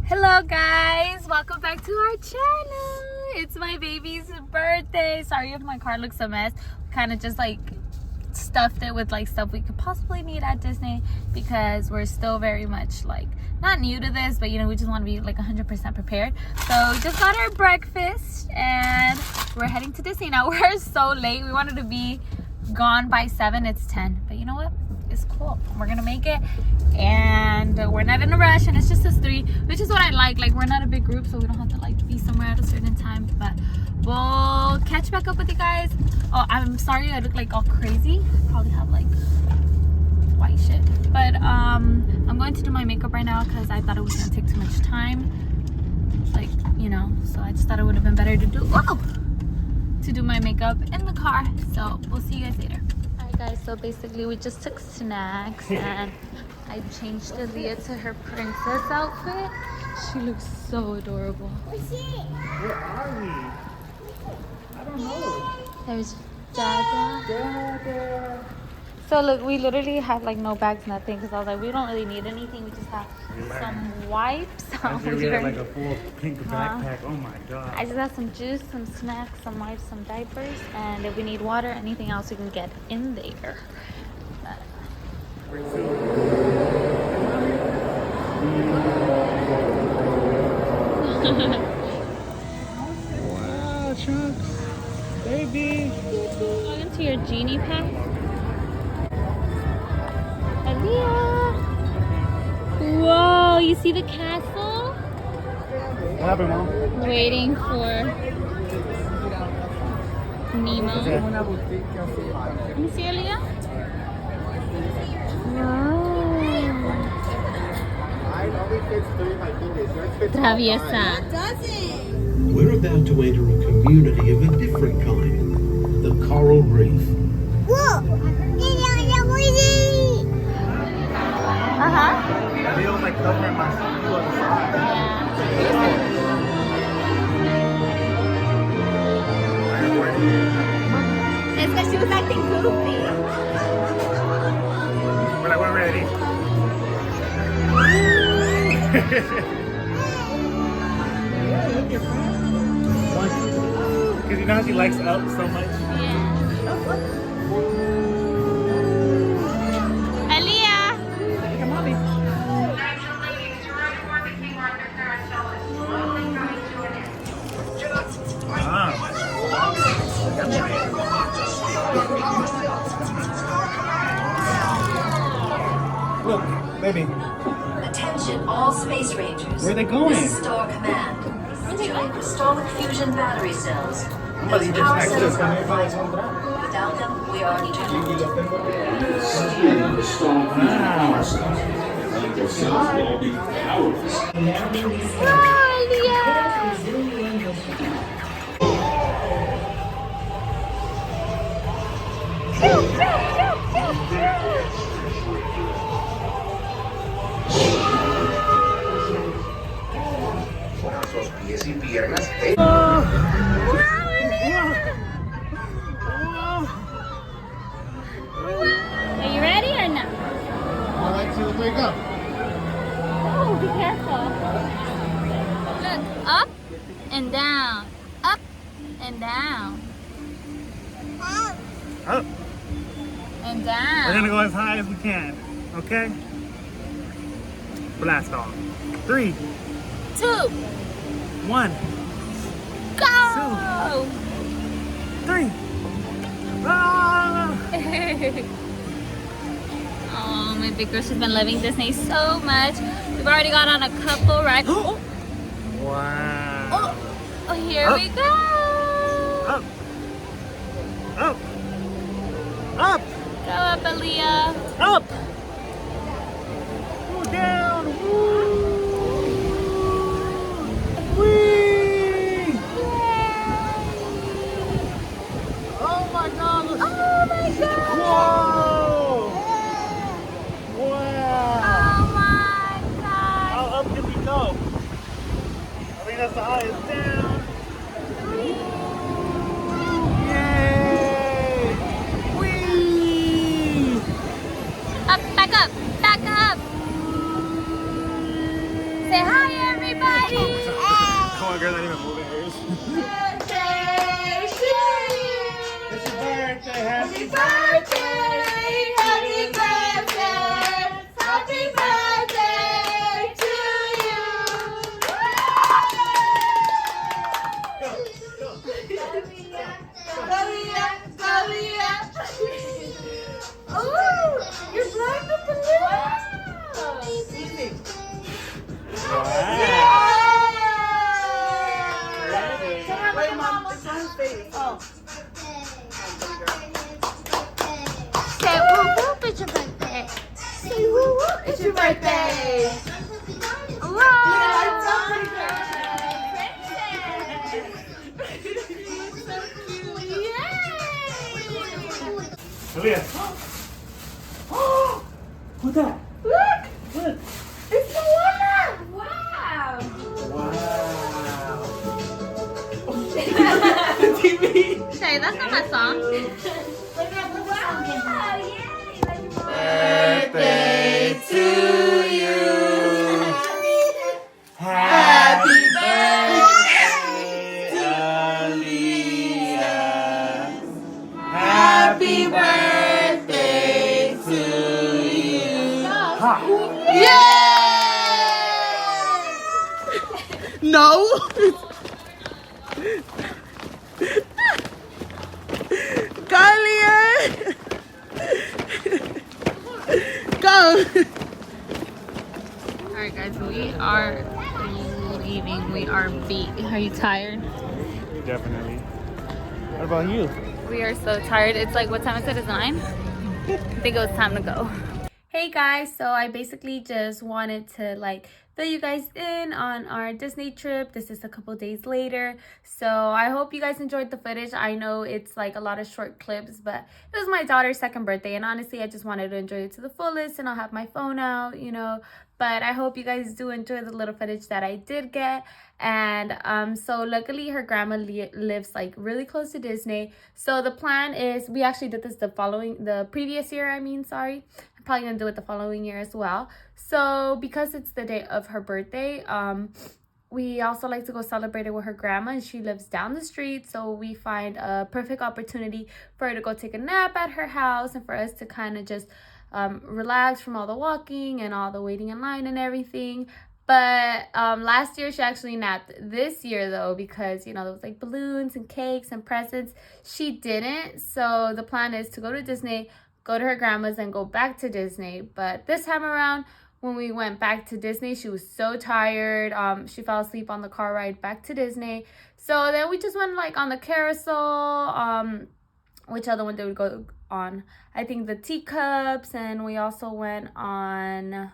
Hello guys, welcome back to our channel. It's my baby's birthday. Sorry if my car looks a mess. Kind of just like stuffed it with like stuff we could possibly need at Disney because we're still very much like not new to this, but you know, we just want to be like 100% prepared. So we just got our breakfast and we're heading to Disney now. We're so late. We wanted to be gone by 7. It's 10, but you know what? It's cool. We're gonna make it, and we're not in a rush, and it's just us 3, which is what I like. Like, we're not a big group, so we don't have to like be somewhere at a certain time, but we'll catch back up with you guys. Oh, I'm sorry I look like all crazy. Probably have like white shit, but I'm going to do my makeup right now because I thought it was gonna take too much time, like, you know, so I just thought it would have been better to do my makeup in the car. So we'll see you guys later. Guys, so basically we just took snacks and I changed Aaliyah to her princess outfit. She looks so adorable. Where are we? I don't know. There's Dada. So look, we literally had like no bags, nothing, because I was like, we don't really need anything. We just have some wipes. We had like a full pink backpack. Oh my god. I just have some juice, some snacks, some wipes, some diapers, and if we need water, anything else we can get in there. Wow, Chunks. Baby. Welcome to your genie pack. Aaliyah. Whoa, you see the castle? What happened, Mom? Waiting for Nemo. Let me see, Aaliyah. Wow. Traviesa. We're about to enter a community of a different kind, the coral reef. Uh-huh. They was like covering my view on the side. It's because she was acting goofy. We're like, we're ready. Because you know how she likes up so much? Yeah. Aaliyah! Come on, baby. Look, baby. Attention, all space rangers. Where are they going? This is Star Command. Join crystallic fusion battery cells. But Those you power just cells come are here vital. Without them, we are doomed. Are you ready or not? Alright, so let's go. Oh, be careful. Look, up and down. Up and down. Up. And We're down. gonna go as high as we can, okay? Blast off. 3, 2, 1, go! 3. Ah! Oh, my big girl, she's been loving Disney so much. We've already gone on a couple rides. Oh, Wow. here we go. Up. Up. Up. Go up, Aaliyah. Up. Go down. Woo. Whee. Oh my god. Look. Oh my god. Whoa. Wow. Oh my god. How up can we go? I think that's the highest. Down. Yay. Whee. Up, back up, back up. Say hi, everybody. a girl not even moving hers. Birthday to you. It's your birthday, happy Birthday, happy birthday, happy birthday to you. Oh, you're blowing the balloon. Wait, Mom, it's on his face. Oh. Say whoop whoop, it's your birthday. Say whoop whoop, it's your birthday. Julia. Who's that? Look, Look. it's Moana. Wow. Wow. Shay, that's not my song. Birthday to you. Happy birthday, Aaliyah. Happy birthday to you. Ha. No. Carlier. Go. Alright guys, we are leaving. We are beat. Are you tired? Definitely. What about you? We are so tired. It's like, what time is it? It's 9? I think it was time to go. Hey guys, so I basically just wanted to like fill you guys in on our Disney trip. This is a couple days later, so I hope you guys enjoyed the footage. I know it's like a lot of short clips, but it was my daughter's 2nd birthday, and honestly I just wanted to enjoy it to the fullest, and I'll have my phone out, you know. But I hope you guys do enjoy the little footage that I did get. And so luckily her grandma lives like really close to Disney, so the plan is, we actually did this the previous year, sorry. I'm probably gonna do it the following year as well. So because it's the day of her birthday, we also like to go celebrate it with her grandma, and she lives down the street, so we find a perfect opportunity for her to go take a nap at her house, and for us to kind of just relax from all the walking and all the waiting in line and everything. But last year she actually napped. This year though, because you know there was like balloons and cakes and presents, she didn't. So the plan is to go to Disney, go to her grandma's, and go back to Disney. But this time around, when we went back to Disney, she was so tired. She fell asleep on the car ride back to Disney. So then we just went like on the carousel. Which other one did we go on? I think the teacups, and we also went on,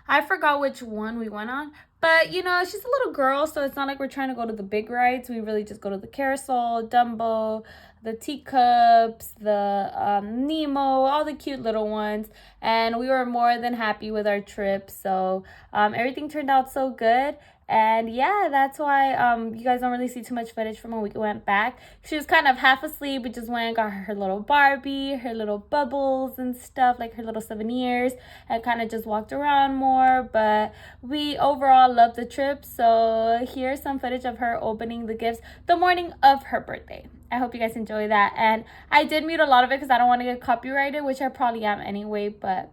I forgot which one we went on. But you know, she's a little girl, so it's not like we're trying to go to the big rides. We really just go to the carousel, Dumbo, the teacups, the Nemo, all the cute little ones. And we were more than happy with our trip. So everything turned out so good. And yeah, that's why you guys don't really see too much footage from when we went back. She was kind of half asleep. We just went and got her little Barbie, her little bubbles and stuff, like her little souvenirs, and kind of just walked around more. But we overall loved the trip. So here's some footage of her opening the gifts the morning of her birthday. I hope you guys enjoy that. And I did mute a lot of it because I don't want to get copyrighted, which I probably am anyway. But,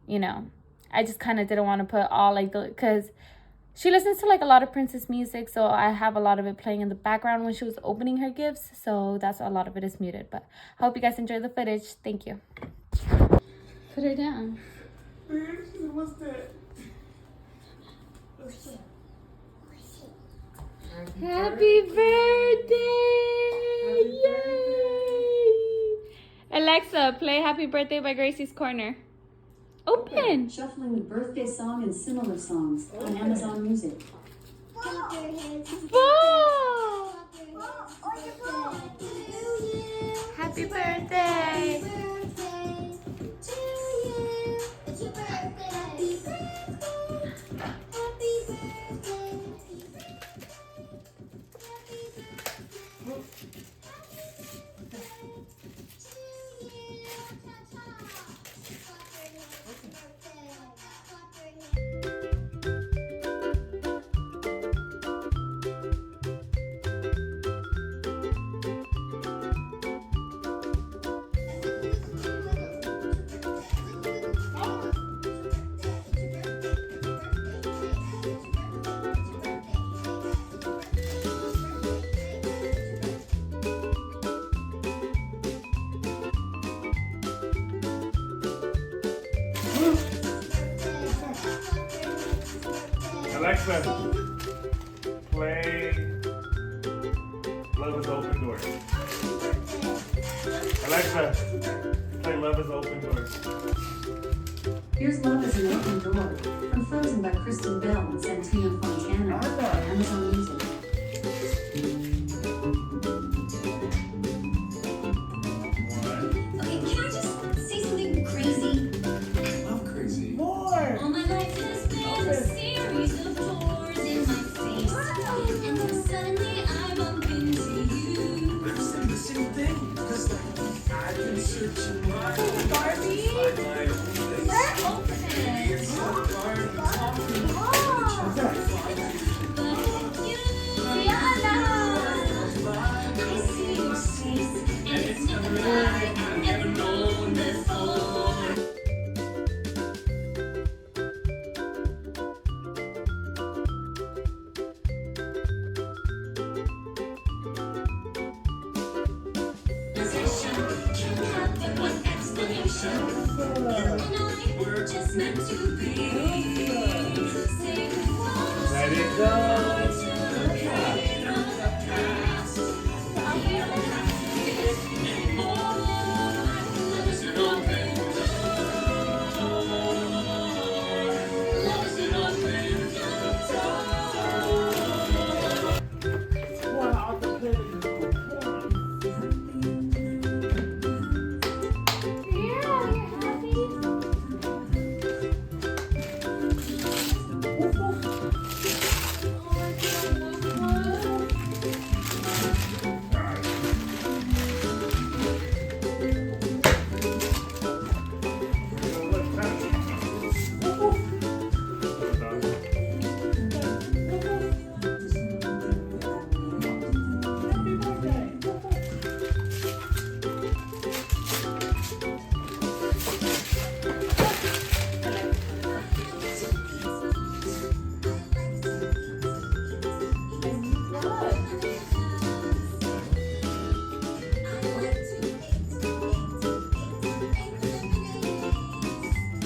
you know, I just kind of didn't want to put all like the, because she listens to like a lot of princess music, so I have a lot of it playing in the background when she was opening her gifts, so that's a lot of it is muted. But I hope you guys enjoy the footage. Thank you. Put her down. What's that? Happy birthday! Yay! Alexa, play Happy Birthday by Gracie's Corner. Open! Shuffling with birthday song and similar songs on Amazon Music. Whoa! Happy birthday! Alexa, play Love is Open Door. Alexa, play Love is Open Door. Here's Love is an Open Door from Frozen by Kristen Bell and Santina Fontana on Amazon Music. Okay, can I just say something crazy? I'm crazy. More. All my life has been a series of doors in my face. And then suddenly I bump into you. I'm saying the same thing. Cause like, I've been searching my Barbie? find my own place. Open it. It's a party talking. What's that? But you, Rihanna. I see your face. And it's nothing like I've never known before. Can have but one explanation. You and I were just meant to be. Say goodbye Let it go. to the pain of the past. We don't have to be anymore. Love is an open door. Love is an open door. Wow, the play.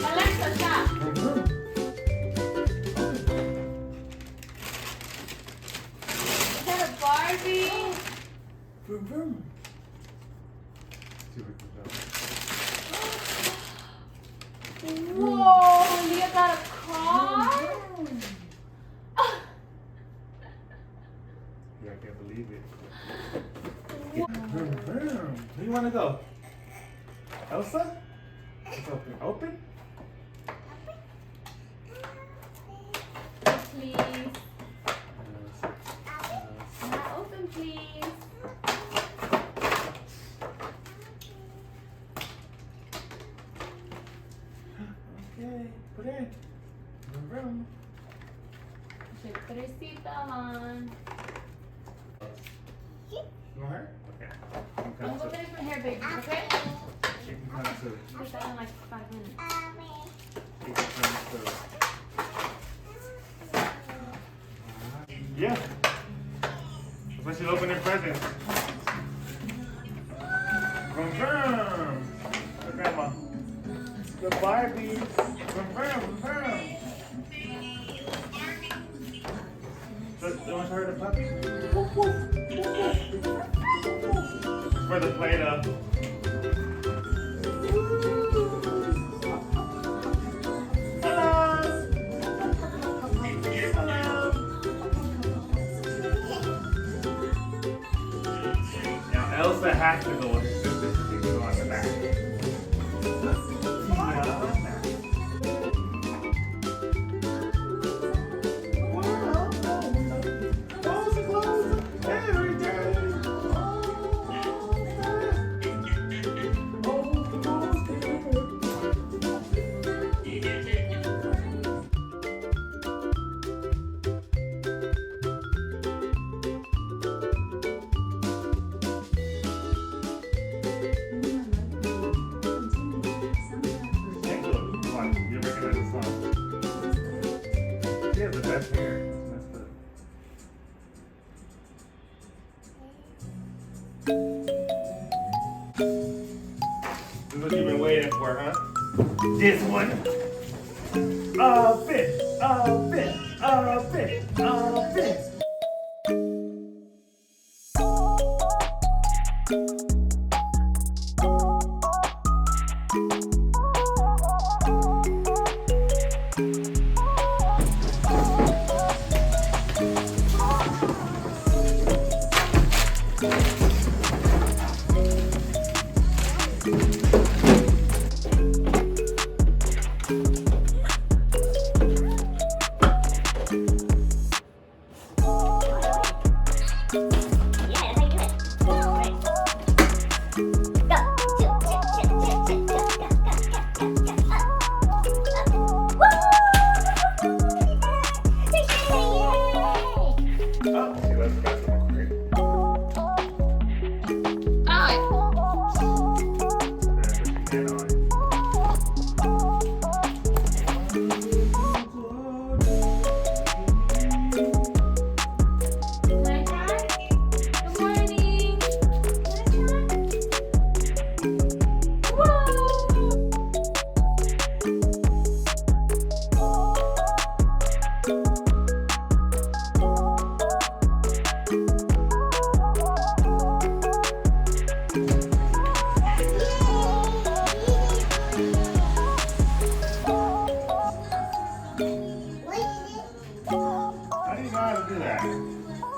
Alexa, stop. Is that a Barbie? Vroom, vroom. See if we can go. Whoa, Leah got a car? Yeah, I can't believe it. Vroom, vroom. Where you want to go? Elsa? It's open. Open? Please. Not open, please. Okay, put in. Vroom, vroom. Should put her seatbelt on. You want her? Okay. You can I'm come going for hair, baby, okay? You can come too. Put that in like 5 minutes. You can come too. Yeah. That's why she's opening presents. Vroom, vroom. Look, Grandma. The Barbie. Vroom, vroom, vroom. So, you want to show her the puppy? For the Play-Doh. Hello. Hello. Now Elsa has to go with her sister. She can go on the back. Every day. You recognize the song? She has the best hair. That's the... This is what you've been waiting for, huh? This one. Open, open, Open, open. Oh, she left the bathroom quick. Good morning. How do you know how to do that?